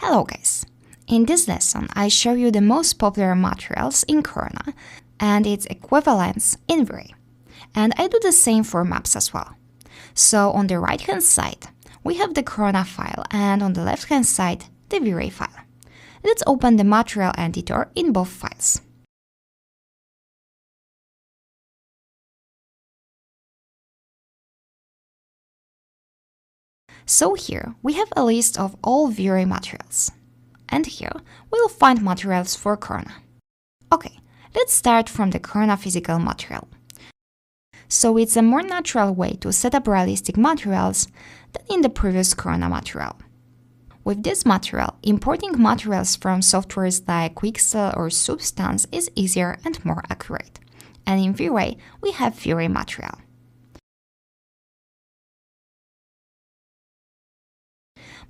Hello guys! In this lesson, I show you the most popular materials in Corona and its equivalents in V-Ray. And I do the same for maps as well. So on the right hand side, we have the Corona file and on the left hand side, the V-Ray file. Let's open the material editor in both files. So here, we have a list of all V-Ray materials. And here, we'll find materials for Corona. Okay, let's start from the Corona physical material. So it's a more natural way to set up realistic materials than in the previous Corona material. With this material, importing materials from softwares like Quixel or Substance is easier and more accurate. And in V-Ray, we have V-Ray material.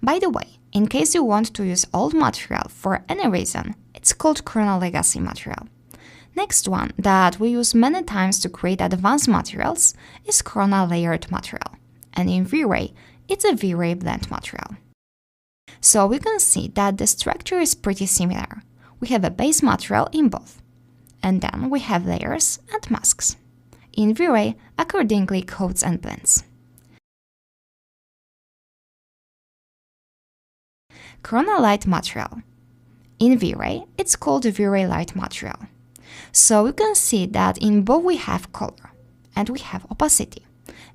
By the way, in case you want to use old material for any reason, it's called Corona Legacy material. Next one that we use many times to create advanced materials is Corona Layered material. And in V-Ray, it's a V-Ray Blend material. So we can see that the structure is pretty similar. We have a base material in both. And then we have layers and masks. In V-Ray, accordingly coats and blends. Corona Light material. In V-Ray, it's called V-Ray Light material. So we can see that in both we have color and we have opacity.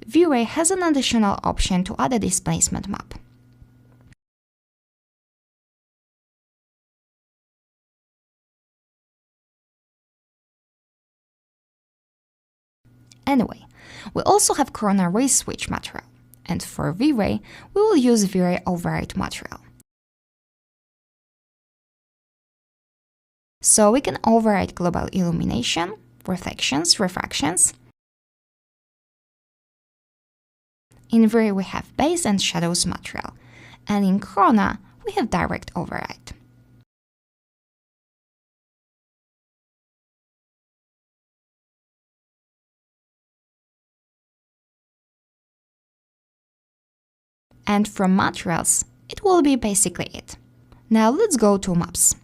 V-Ray has an additional option to add a displacement map. Anyway, we also have Corona Ray Switch material, and for V-Ray, we will use V-Ray Override material. So we can override global illumination, reflections, refractions. In V-Ray we have base and shadows material, and in Corona we have direct override. And from materials, it will be basically it. Now let's go to maps.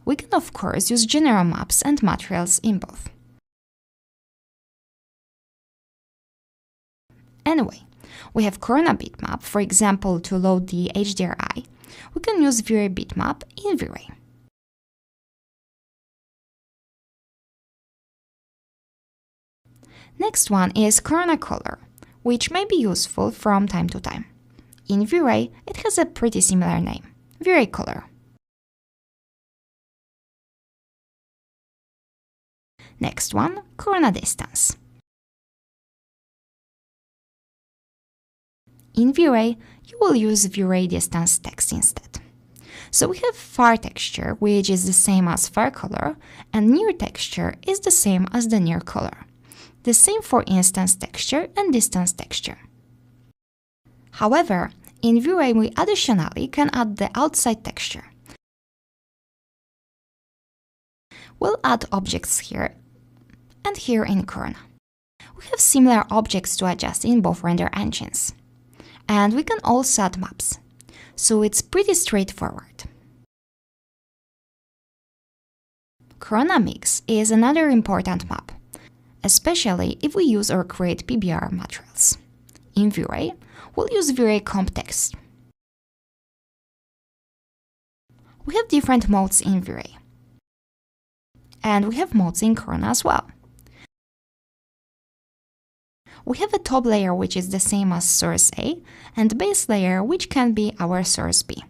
We can of course use general maps and materials in both. Anyway, we have Corona bitmap, for example, to load the HDRI. We can use V-Ray bitmap in V-Ray. Next one is Corona color, which may be useful from time to time. In V-Ray, it has a pretty similar name, V-Ray color. Next one, Corona distance. In V-Ray, you will use V-Ray distance text instead. So we have far texture, which is the same as far color, and near texture is the same as the near color. The same for instance texture and distance texture. However, in V-Ray we additionally can add the outside texture. We'll add objects here and here in Corona. We have similar objects to adjust in both render engines. And we can also add maps, so it's pretty straightforward. Corona Mix is another important map, especially if we use or create PBR materials. In V-Ray, we'll use V-Ray Comp Text. We have different modes in V-Ray. And we have modes in Corona as well. We have a top layer which is the same as source A and base layer which can be our source B.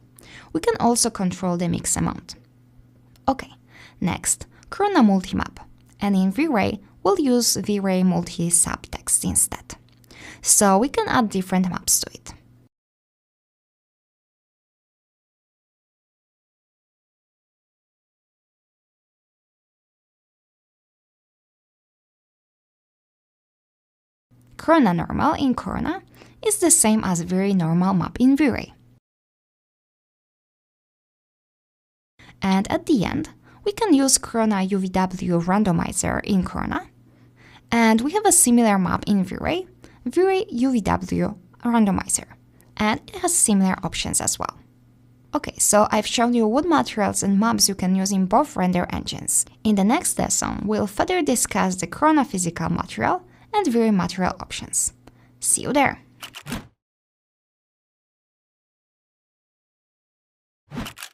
We can also control the mix amount. Okay, next, Corona Multimap, and in V-Ray we'll use V-Ray Multi-Subtext instead. So we can add different maps to it. Corona Normal in Corona is the same as V-Ray Normal map in V-Ray. And at the end, we can use Corona UVW randomizer in Corona And we have a similar map in V-Ray, V-Ray UVW Randomizer, and it has similar options as well. Okay, so I've shown you what materials and maps you can use in both render engines. In the next lesson, we'll further discuss the Corona physical material and V-Ray material options. See you there!